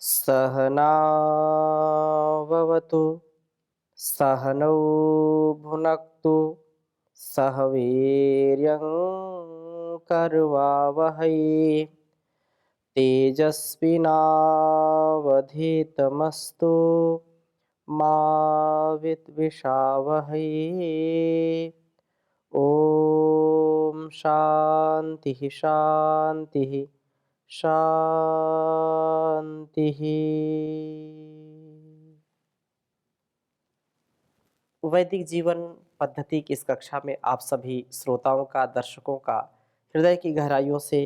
सहनाववतु सहनौ भुनक्तु सह वीर्यं करवावहै तेजस्विनावधीतमस्तु मा विद्विषावहै। ओम शांति शांति शांति। वैदिक जीवन पद्धति की इस कक्षा में आप सभी श्रोताओं का, दर्शकों का हृदय की गहराइयों से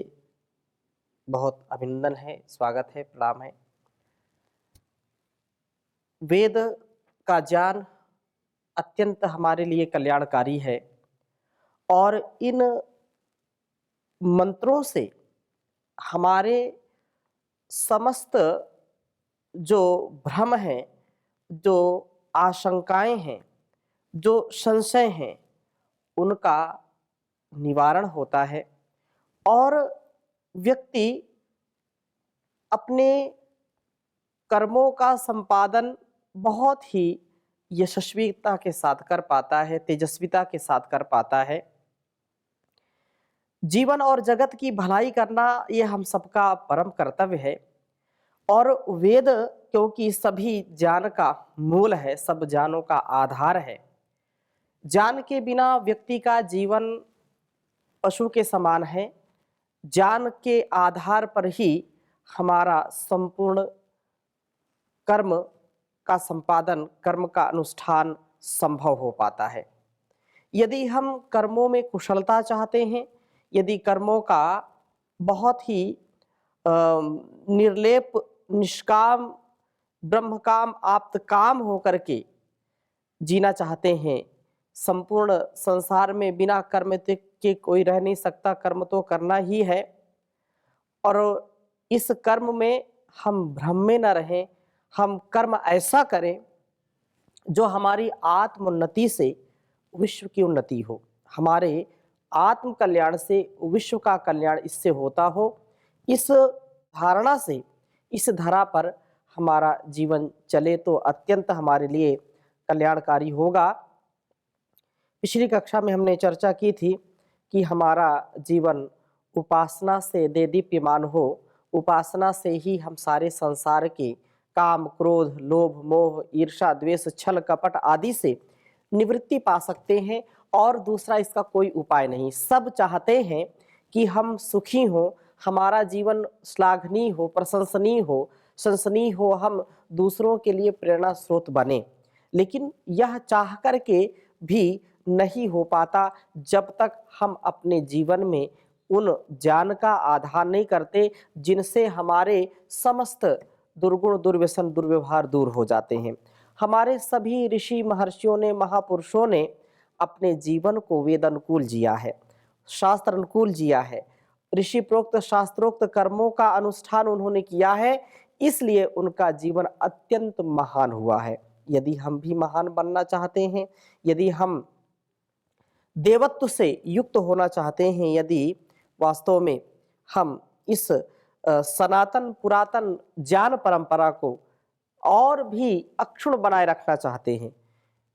बहुत अभिनंदन है, स्वागत है, प्रणाम है। वेद का ज्ञान अत्यंत हमारे लिए कल्याणकारी है और इन मंत्रों से हमारे समस्त जो भ्रम हैं, जो आशंकाएं हैं, जो संशय हैं, उनका निवारण होता है और व्यक्ति अपने कर्मों का संपादन बहुत ही यशस्वीता के साथ कर पाता है, तेजस्विता के साथ कर पाता है। जीवन और जगत की भलाई करना ये हम सबका परम कर्तव्य है और वेद क्योंकि सभी ज्ञान का मूल है, सब ज्ञानों का आधार है। ज्ञान के बिना व्यक्ति का जीवन पशु के समान है। ज्ञान के आधार पर ही हमारा संपूर्ण कर्म का संपादन, कर्म का अनुष्ठान संभव हो पाता है। यदि हम कर्मों में कुशलता चाहते हैं, यदि कर्मों का बहुत ही निर्लेप, निष्काम, ब्रह्मकाम, आप्तकाम होकर के जीना चाहते हैं, संपूर्ण संसार में बिना कर्म के कोई रह नहीं सकता, कर्म तो करना ही है और इस कर्म में हम भ्रम में न रहें, हम कर्म ऐसा करें जो हमारी आत्मोन्नति से विश्व की उन्नति हो, हमारे आत्म कल्याण से विश्व का कल्याण इससे होता हो। इस धारणा से इस धरा पर हमारा जीवन चले तो अत्यंत हमारे लिए कल्याणकारी होगा। पिछली कक्षा में हमने चर्चा की थी कि हमारा जीवन उपासना से देदीप्यमान हो, उपासना से ही हम सारे संसार के काम, क्रोध, लोभ, मोह, ईर्ष्या, द्वेष, छल, कपट आदि से निवृत्ति पा सकते हैं और दूसरा इसका कोई उपाय नहीं। सब चाहते हैं कि हम सुखी हो, हमारा जीवन श्लाघनीय हो, प्रशंसनीय हो, सनसनीय हो, हम दूसरों के लिए प्रेरणा स्रोत बने। लेकिन यह चाह करके भी नहीं हो पाता जब तक हम अपने जीवन में उन ज्ञान का आधार नहीं करते जिनसे हमारे समस्त दुर्गुण, दुर्व्यसन, दुर्व्यवहार दूर हो जाते हैं। हमारे सभी ऋषि महर्षियों ने, महापुरुषों ने अपने जीवन को वेद अनुकूल जिया है, शास्त्र अनुकूल जिया है। ऋषि प्रोक्त, शास्त्रोक्त कर्मों का अनुष्ठान उन्होंने किया है, इसलिए उनका जीवन अत्यंत महान हुआ है। यदि हम भी महान बनना चाहते हैं, यदि हम देवत्व से युक्त होना चाहते हैं, यदि वास्तव में हम इस सनातन पुरातन ज्ञान परंपरा को और भी अक्षुण्ण बनाए रखना चाहते हैं,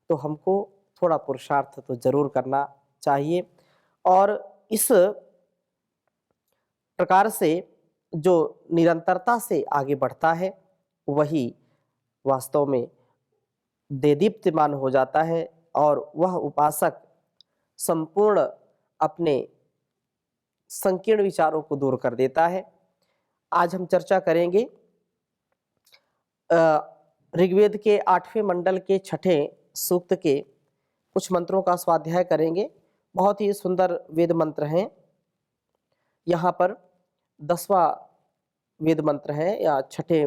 तो हमको थोड़ा पुरुषार्थ तो जरूर करना चाहिए। और इस प्रकार से जो निरंतरता से आगे बढ़ता है वही वास्तव में देदीप्यमान हो जाता है और वह उपासक संपूर्ण अपने संकीर्ण विचारों को दूर कर देता है। आज हम चर्चा करेंगे ऋग्वेद के 8वें मंडल के 6ठे सूक्त के कुछ मंत्रों का स्वाध्याय करेंगे। बहुत ही सुंदर वेद मंत्र हैं। यहाँ पर 10वां वेद मंत्र है या 6ठे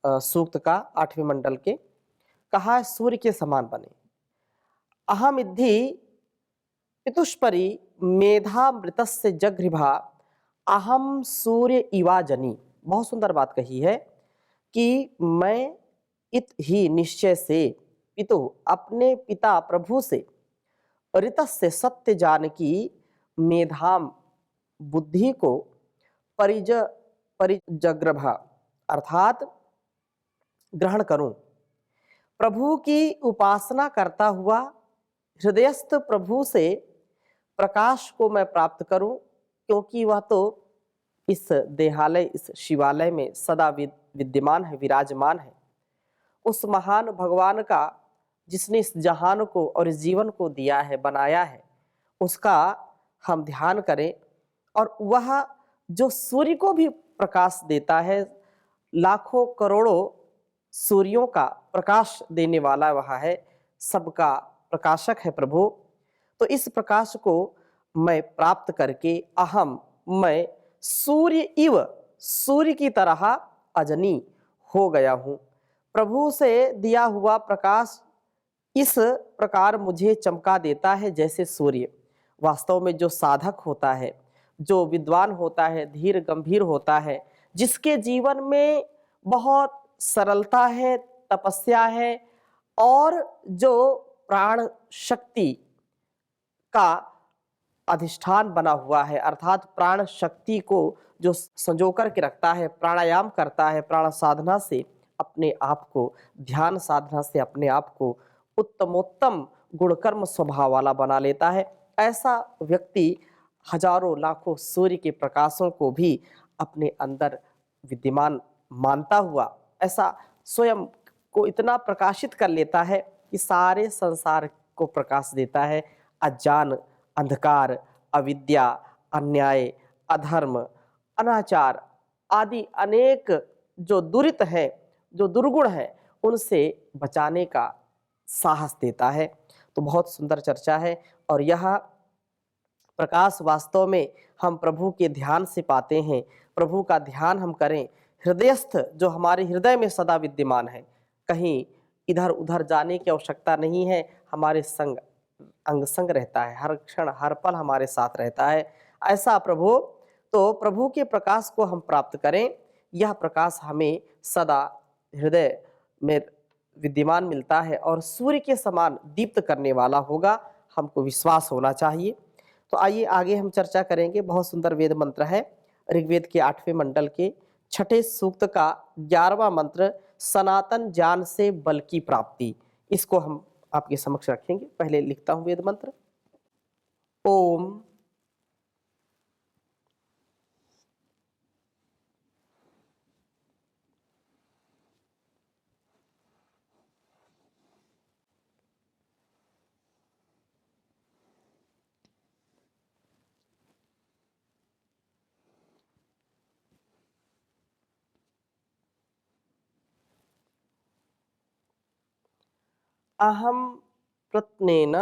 सूक्त का 8वें मंडल के, कहा है सूर्य के समान बने। अहम इद्धि पितुष्परि मेधामृतस्य जगृभा अहम सूर्य इवा जनी। बहुत सुंदर बात कही है कि मैं इत ही निश्चय से पितु अपने पिता प्रभु से, ऋतस्य सत्य जान की, मेधाम बुद्धि को परिजग्रभा अर्थात ग्रहण करूं। प्रभु की उपासना करता हुआ हृदयस्थ प्रभु से प्रकाश को मैं प्राप्त करूं, क्योंकि वह तो इस देहालय, इस शिवालय में सदा विद्यमान है, विराजमान है। उस महान भगवान का, जिसने इस जहान को और इस जीवन को दिया है, बनाया है, उसका हम ध्यान करें। और वह जो सूर्य को भी प्रकाश देता है, लाखों करोड़ों सूर्यों का प्रकाश देने वाला वह है, सबका प्रकाशक है प्रभु। तो इस प्रकाश को मैं प्राप्त करके मैं सूर्य इव, सूर्य की तरह अजनी हो गया हूँ। प्रभु से दिया हुआ प्रकाश इस प्रकार मुझे चमका देता है जैसे सूर्य। वास्तव में जो साधक होता है, जो विद्वान होता है, धीर गंभीर होता है, जिसके जीवन में बहुत सरलता है, तपस्या है, और जो प्राण शक्ति का अधिष्ठान बना हुआ है, अर्थात प्राण शक्ति को जो संजो कर के रखता है, प्राणायाम करता है, प्राण साधना से अपने आप को, ध्यान साधना से अपने आप को उत्तमोत्तम गुणकर्म स्वभाव वाला बना लेता है, ऐसा व्यक्ति हजारों लाखों सूर्य के प्रकाशों को भी अपने अंदर विद्यमान मानता हुआ, ऐसा स्वयं को इतना प्रकाशित कर लेता है कि सारे संसार को प्रकाश देता है। अज्ञान, अंधकार, अविद्या, अन्याय, अधर्म, अनाचार आदि अनेक जो दुरित हैं, जो दुर्गुण हैं, उनसे बचाने का साहस देता है। तो बहुत सुंदर चर्चा है, और यह प्रकाश वास्तव में हम प्रभु के ध्यान से पाते हैं। प्रभु का ध्यान हम करें, हृदयस्थ जो हमारे हृदय में सदा विद्यमान है, कहीं इधर उधर जाने की आवश्यकता नहीं है, हमारे संग अंग संग रहता है, हर क्षण हर पल हमारे साथ रहता है ऐसा प्रभु। तो प्रभु के प्रकाश को हम प्राप्त करें, यह प्रकाश हमें सदा हृदय में विद्यमान मिलता है और सूर्य के समान दीप्त करने वाला होगा, हमको विश्वास होना चाहिए। तो आइए आगे हम चर्चा करेंगे। बहुत सुंदर वेद मंत्र है, ऋग्वेद के 8वें मंडल के 6ठे सूक्त का 11वां मंत्र, सनातन ज्ञान से बल की प्राप्ति। इसको हम आपके समक्ष रखेंगे। पहले लिखता हूं वेद मंत्र। ओम अहम प्रत्नेन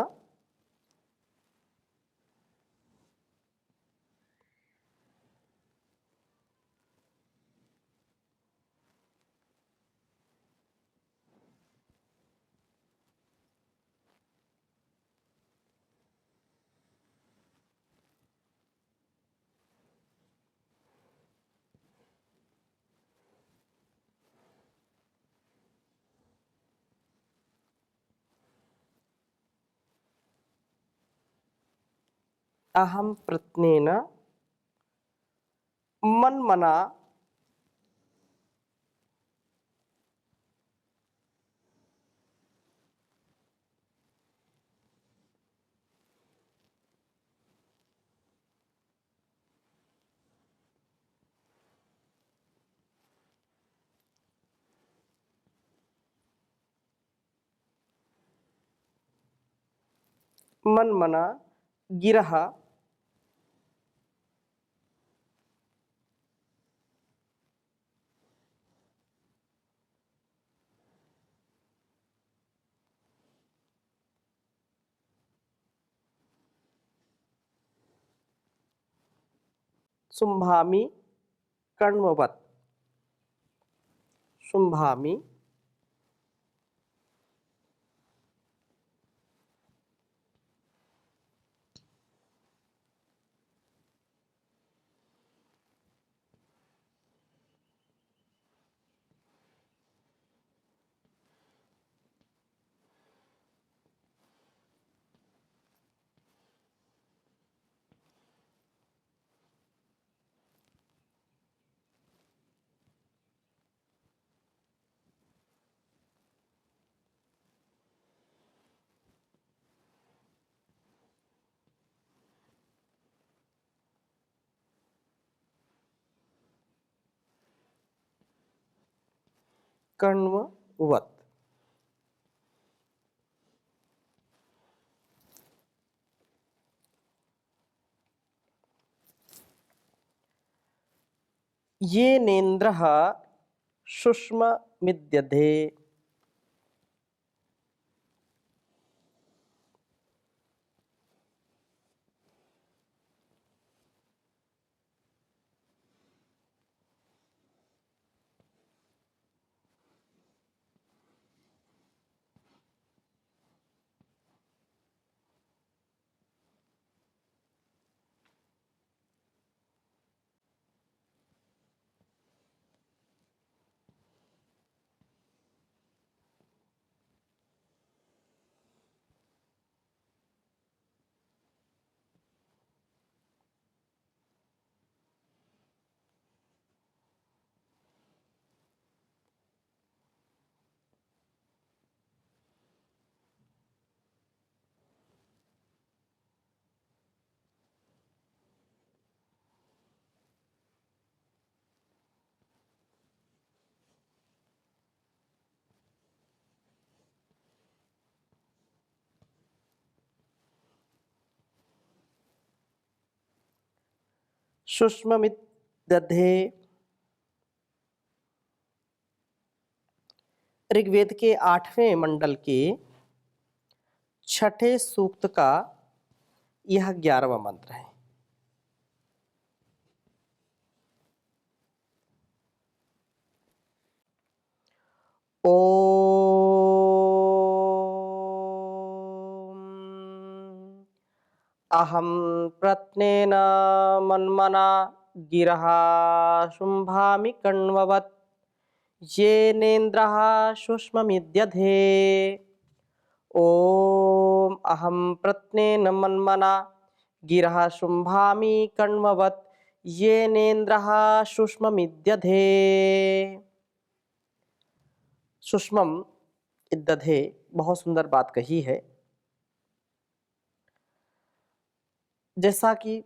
अहम प्रत्नेन मन्मना मन्मना गिरः शुंभामि कर्णवत्। शुंभामि कण्ववत्। येनेन्द्रः शुष्ममिद्यधे। शुष्ममिद्यधे ऋग्वेद के 8वें मंडल के 6ठे सूक्त का यह 11वां मंत्र है। ओम अहम प्रत्नेन मन्मना गिरः शुम्भामि कण्ववत्। येनेन्द्रः शुष्ममिद्यधे। ओम अहम प्रत्नेन मन्मना गिरः शुम्भामि कण्ववत्। येनेन्द्रः शुष्ममिद्यधे। शुष्मम इद्दधे, बहुत सुंदर बात कही है। जैसा कि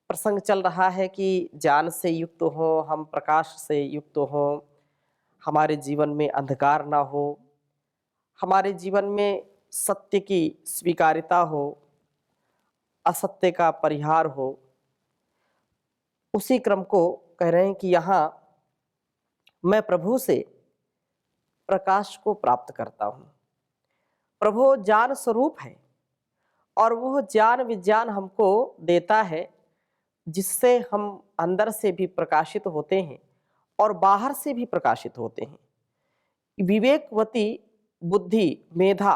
प्रसंग चल रहा है कि ज्ञान से युक्त हो हम, प्रकाश से युक्त हो, हमारे जीवन में अंधकार ना हो, हमारे जीवन में सत्य की स्वीकार्यता हो, असत्य का परिहार हो, उसी क्रम को कह रहे हैं कि यहाँ मैं प्रभु से प्रकाश को प्राप्त करता हूँ। प्रभु ज्ञान स्वरूप है और वह ज्ञान विज्ञान हमको देता है जिससे हम अंदर से भी प्रकाशित होते हैं और बाहर से भी प्रकाशित होते हैं। विवेकवती बुद्धि, मेधा,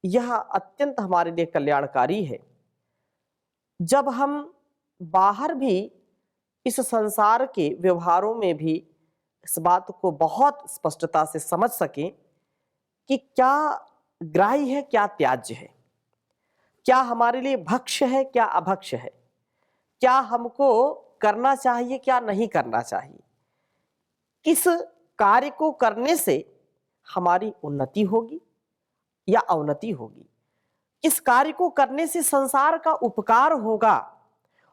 यह अत्यंत हमारे लिए कल्याणकारी है। जब हम बाहर भी इस संसार के व्यवहारों में भी इस बात को बहुत स्पष्टता से समझ सकें कि क्या ग्राह्य है, क्या त्याज्य है, क्या हमारे लिए भक्ष्य है, क्या अभक्ष्य है, क्या हमको करना चाहिए, क्या नहीं करना चाहिए, किस कार्य को करने से हमारी उन्नति होगी या अवनति होगी, किस कार्य को करने से संसार का उपकार होगा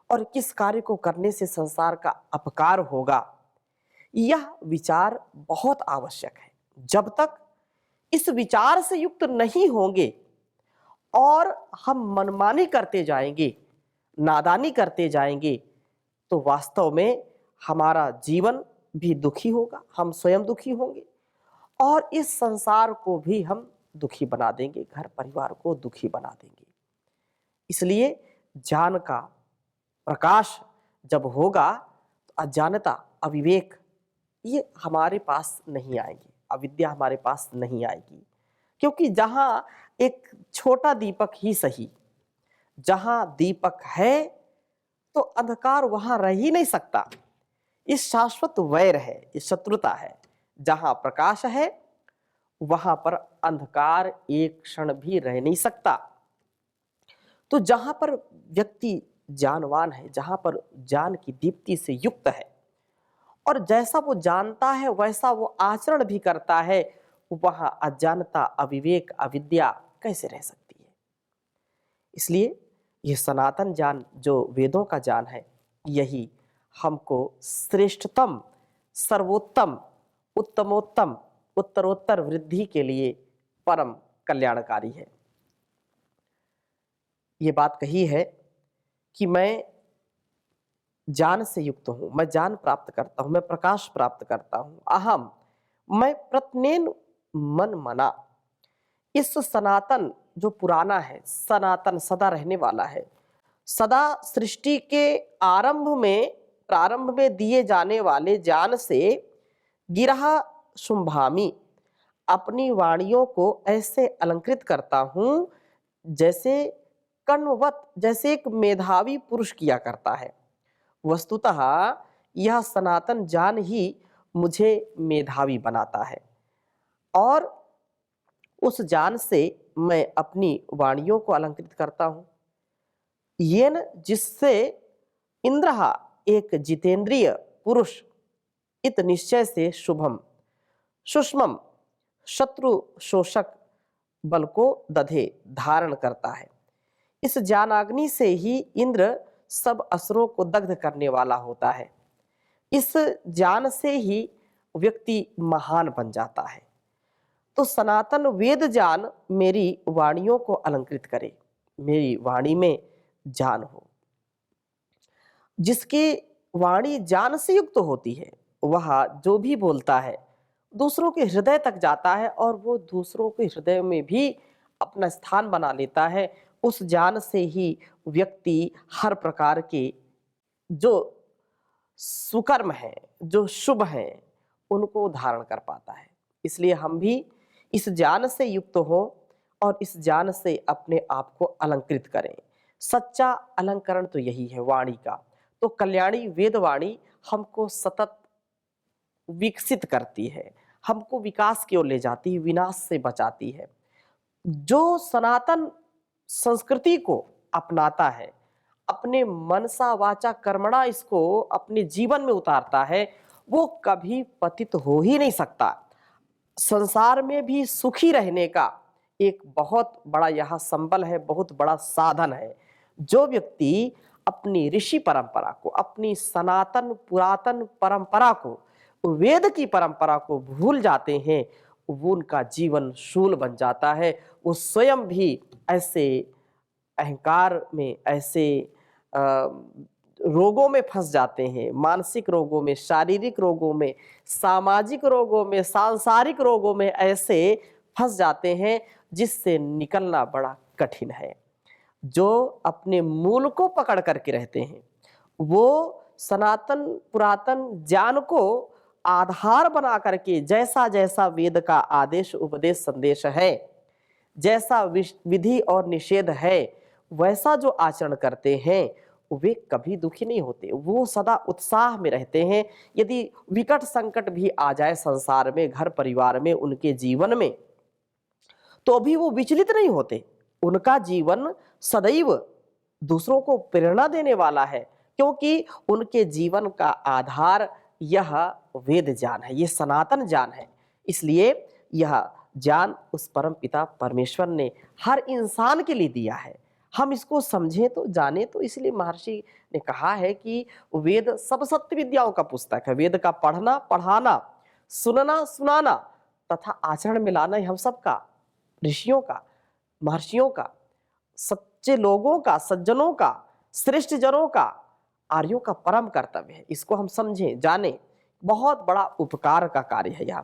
और किस कार्य को करने से संसार का अपकार होगा, यह विचार बहुत आवश्यक है। जब तक इस विचार से युक्त नहीं होंगे और हम मनमानी करते जाएंगे, नादानी करते जाएंगे, तो वास्तव में हमारा जीवन भी दुखी होगा, हम स्वयं दुखी होंगे और इस संसार को भी हम दुखी बना देंगे, घर परिवार को दुखी बना देंगे। इसलिए ज्ञान का प्रकाश जब होगा तो अज्ञानता, अविवेक ये हमारे पास नहीं आएगी, अविद्या हमारे पास नहीं आएगी। क्योंकि जहाँ एक छोटा दीपक ही सही, जहाँ दीपक है तो अंधकार वहां रह ही नहीं सकता। इस शाश्वत वैर है, इस शत्रुता है। जहां प्रकाश है वहां पर अंधकार एक क्षण भी रह नहीं सकता। तो जहां पर व्यक्ति ज्ञानवान है, जहां पर ज्ञान की दीप्ति से युक्त है और जैसा वो जानता है वैसा वो आचरण भी करता है, वहां अज्ञानता, अविवेक, अविद्या कैसे रह सकती है। इसलिए यह सनातन ज्ञान जो वेदों का ज्ञान है, यही हमको श्रेष्ठतम, सर्वोत्तम उत्तमोत्तम उत्तरोत्तर वृद्धि के लिए परम कल्याणकारी है। ये बात कही है कि मैं ज्ञान से युक्त हूँ, मैं ज्ञान प्राप्त करता हूँ, मैं प्रकाश प्राप्त करता हूँ। अहम, मैं प्रत्नेन मन मना। इस सनातन जो पुराना है, सनातन सदा रहने वाला है, सदा सृष्टि के प्रारंभ में दिए जाने वाले ज्ञान से गिरह शुंभामी, अपनी वाणियों को ऐसे अलंकृत करता हूं जैसे कण्ववत, जैसे एक मेधावी पुरुष किया करता है। वस्तुतः यह सनातन ज्ञान ही मुझे मेधावी बनाता है और उस ज्ञान से मैं अपनी वाणियों को अलंकृत करता हूं। येन, जिससे इंद्रः, एक जितेंद्रिय पुरुष, इत निश्चय से शुभम सुष्मम, शत्रु शोषक बल को दधे, धारण करता है। इस ज्ञानाग्नि से ही इंद्र सब असुरों को दग्ध करने वाला होता है। इस ज्ञान से ही व्यक्ति महान बन जाता है। तो सनातन वेद ज्ञान मेरी वाणियों को अलंकृत करे, मेरी वाणी में ज्ञान हो। जिसकी वाणी ज्ञान से युक्त होती है वह जो भी बोलता है दूसरों के हृदय तक जाता है और वो दूसरों के हृदय में भी अपना स्थान बना लेता है। उस ज्ञान से ही व्यक्ति हर प्रकार के जो सुकर्म है, जो शुभ है, उनको धारण कर पाता है। इसलिए हम भी इस ज्ञान से युक्त हो और इस ज्ञान से अपने आप को अलंकृत करें। सच्चा अलंकरण तो यही है वाणी का। तो कल्याणी वेदवाणी हमको सतत विकसित करती है, हमको विकास की ओर ले जाती है, विनाश से बचाती है। जो सनातन संस्कृति को अपनाता है, अपने मनसा वाचा कर्मणा इसको अपने जीवन में उतारता है, वो कभी पतित हो ही नहीं सकता। संसार में भी सुखी रहने का एक बहुत बड़ा यह संबल है, बहुत बड़ा साधन है। जो व्यक्ति अपनी ऋषि परंपरा को, अपनी सनातन पुरातन परंपरा को, वेद की परंपरा को भूल जाते हैं, वो उनका जीवन शूल बन जाता है। वो स्वयं भी ऐसे अहंकार में, ऐसे रोगों में फंस जाते हैं, मानसिक रोगों में, शारीरिक रोगों में, सामाजिक रोगों में, सांसारिक रोगों में ऐसे फंस जाते हैं जिससे निकलना बड़ा कठिन है। जो अपने मूल को पकड़ करके रहते हैं, वो सनातन पुरातन ज्ञान को आधार बना करके जैसा जैसा वेद का आदेश उपदेश संदेश है, जैसा विधि और निषेध है, वैसा जो आचरण करते हैं, वे कभी दुखी नहीं होते। वो सदा उत्साह में रहते हैं। यदि विकट संकट भी आ जाए संसार में, घर परिवार में, उनके जीवन में, तो भी वो विचलित नहीं होते। उनका जीवन सदैव दूसरों को प्रेरणा देने वाला है, क्योंकि उनके जीवन का आधार यह वेद ज्ञान है, ये सनातन ज्ञान है। इसलिए यह ज्ञान उस परम पिता परमेश्वर ने हर इंसान के लिए दिया है। हम इसको समझें तो जाने तो, इसलिए महर्षि ने कहा है कि वेद सब सत्य विद्याओं का पुस्तक है। वेद का पढ़ना, पढ़ाना, सुनना, सुनाना तथा आचरण में लाना हम सबका, ऋषियों का, महर्षियों का, सच्चे लोगों का, सज्जनों का, श्रेष्ठ जनों का, आर्यों का परम कर्तव्य है। इसको हम समझें, जाने, बहुत बड़ा उपकार का कार्य है यह।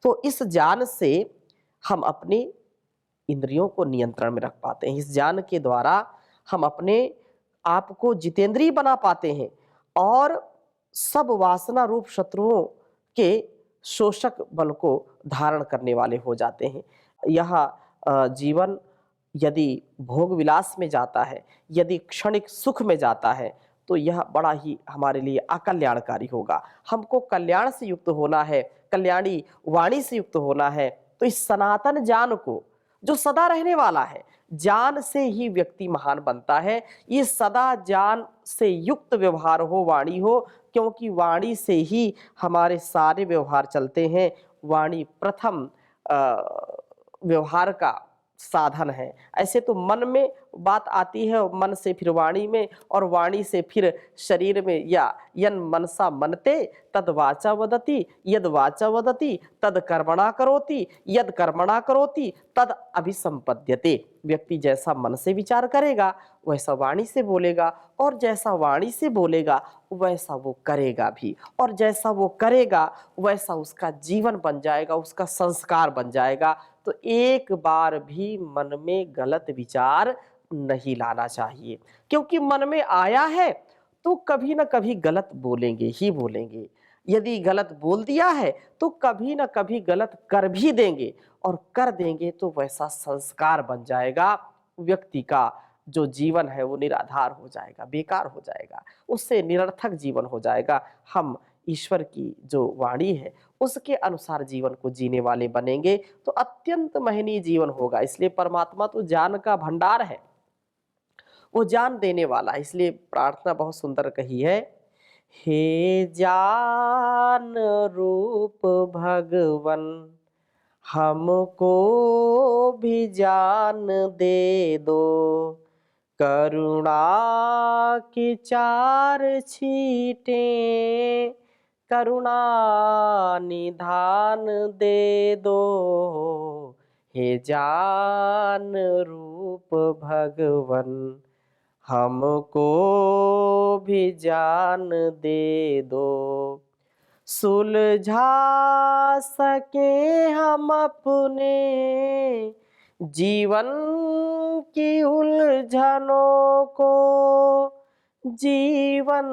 तो इस ज्ञान से हम अपनी इंद्रियों को नियंत्रण में रख पाते हैं। इस ज्ञान के द्वारा हम अपने आप को जितेंद्रिय बना पाते हैं और सब वासना रूप शत्रुओं के शोषक बल को धारण करने वाले हो जाते हैं। यह जीवन यदि भोग विलास में जाता है, यदि क्षणिक सुख में जाता है, तो यह बड़ा ही हमारे लिए अकल्याणकारी होगा। हमको कल्याण से युक्त होना है, कल्याणी वाणी से युक्त होना है। तो इस सनातन ज्ञान को, जो सदा रहने वाला है, ज्ञान से ही व्यक्ति महान बनता है। ये सदा ज्ञान से युक्त व्यवहार हो, वाणी हो, क्योंकि वाणी से ही हमारे सारे व्यवहार चलते हैं। वाणी प्रथम व्यवहार का साधन है। ऐसे तो मन में बात आती है और मन से फिर वाणी में और वाणी से फिर शरीर में, या यन मनसा मनते तद वाचा वदति यद वाचा वदति तद कर्मणा करोति यद कर्मणा करोति तद अभिसंपद्यते। व्यक्ति जैसा मन से विचार करेगा वैसा वाणी से बोलेगा, और जैसा वाणी से बोलेगा वैसा वो करेगा भी, और जैसा वो करेगा वैसा उसका जीवन बन जाएगा, उसका संस्कार बन जाएगा। तो एक बार भी मन में गलत विचार नहीं लाना चाहिए, क्योंकि मन में आया है तो कभी ना कभी गलत बोलेंगे ही बोलेंगे। यदि गलत बोल दिया है तो कभी ना कभी गलत कर भी देंगे, और कर देंगे तो वैसा संस्कार बन जाएगा, व्यक्ति का जो जीवन है वो निराधार हो जाएगा, बेकार हो जाएगा, उससे निरर्थक जीवन हो जाएगा। हम ईश्वर की जो वाणी है उसके अनुसार जीवन को जीने वाले बनेंगे तो अत्यंत महनीय जीवन होगा। इसलिए परमात्मा तो ज्ञान का भंडार है, वो ज्ञान देने वाला है। इसलिए प्रार्थना बहुत सुंदर कही है, हे ज्ञान रूप भगवन हमको भी ज्ञान दे दो, करुणा की चार छींटे करुणा निधान दे दो, हे ज्ञान रूप भगवन हमको भी ज्ञान दे दो, सुलझा सके हम अपने जीवन की उलझनों को, जीवन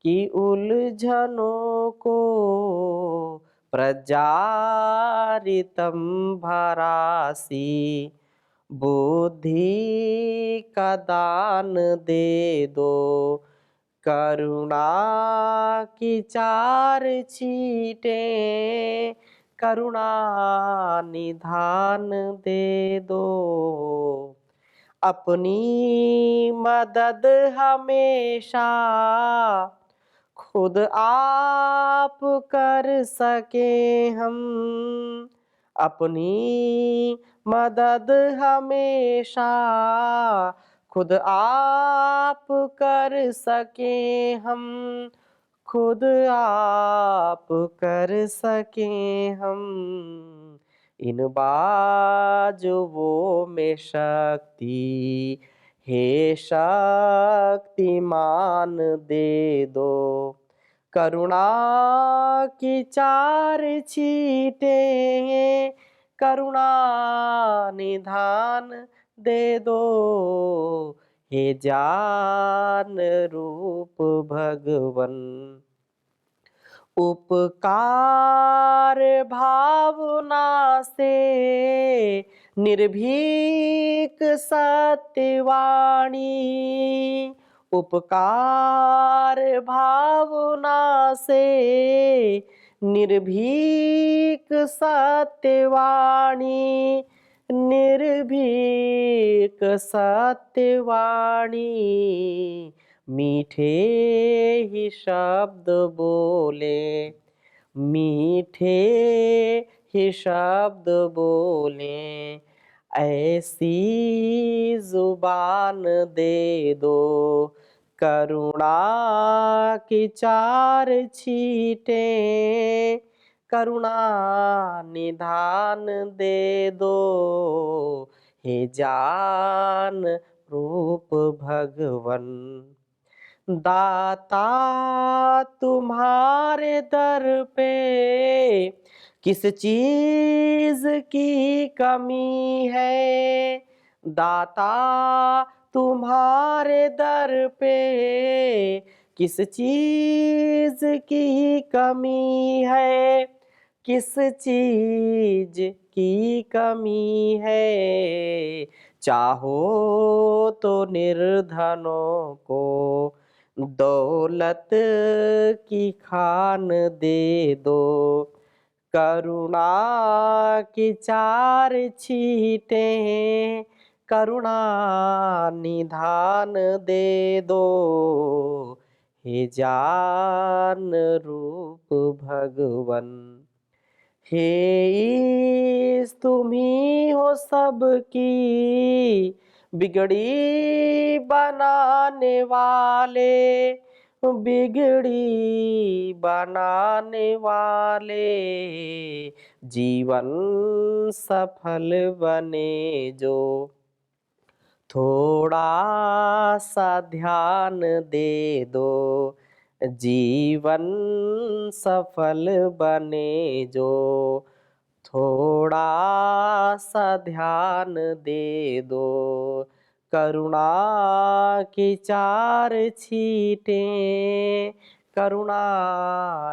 की उलझनों को प्रजारितम भरासी बुद्धि का दान दे दो, करुणा की चार छींटे करुणा निधान दे दो, अपनी मदद हमेशा खुद आप कर सके हम, अपनी मदद हमेशा खुद आप कर सके हम, खुद आप कर सके हम, इन बाजुओं में शक्ति हे शक्तिमान दे दो, करुणा की चार छींटे करुणा निधान दे दो, हे ज्ञान रूप भगवन। उपकार भावना से निर्भीक सत्यवाणी, उपकार भावना से निर्भीक सत्यवाणी, निर्भीक सत्यवाणी, मीठे ही शब्द बोले, मीठे ही शब्द बोले, ऐसी जुबान दे दो, करुणा की चार छींटे करुणा निधान दे दो, हे ज्ञान रूप भगवन। दाता तुम्हारे दर पे किस चीज की कमी है, दाता तुम्हारे दर पे किस चीज की कमी है, किस चीज की कमी है, चाहो तो निर्धनों को दौलत की खान दे दो, करुणा की चार छींटे करुणा निधान दे दो, हे ज्ञान रूप भगवन। हे ईश तुम ही हो सबकी बिगड़ी बनाने वाले, बिगड़ी बनाने वाले, जीवन सफल बने जो थोड़ा सा ध्यान दे दो, जीवन सफल बने जो थोड़ा सा ध्यान दे दो, करुणा की चार छींटें करुणा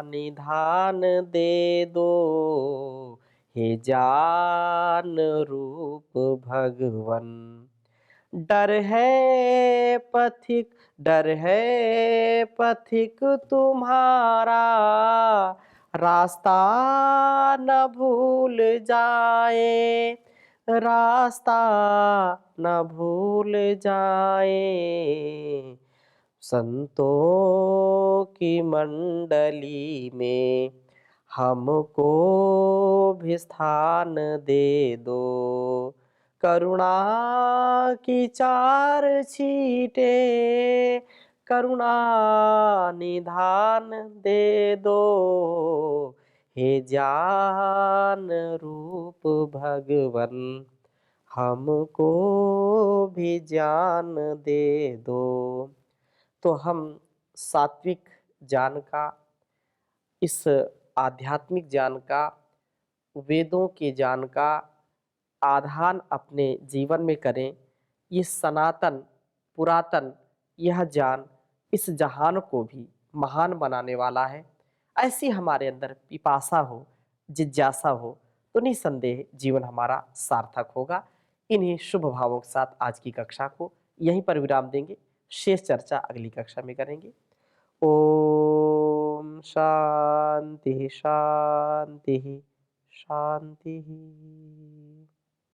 निधान दे दो, हे जान रूप भगवन। डर है पथिक, डर है पथिक तुम्हारा, रास्ता न भूल जाए, रास्ता न भूल जाए, संतों की मंडली में हमको भी स्थान दे दो, करुणा की चार छींटें करुणा निधान दे दो, हे ज्ञान रूप भगवन हमको भी ज्ञान दे दो। तो हम सात्विक ज्ञान का, इस आध्यात्मिक ज्ञान का, वेदों के ज्ञान का आधान अपने जीवन में करें। ये सनातन पुरातन यह ज्ञान इस जहान को भी महान बनाने वाला है। ऐसी हमारे अंदर पिपासा हो, जिज्ञासा हो, तो निसंदेह जीवन हमारा सार्थक होगा। इन्हीं शुभ भावों के साथ आज की कक्षा को यहीं पर विराम देंगे। शेष चर्चा अगली कक्षा में करेंगे। ओम शांति शांति शांति।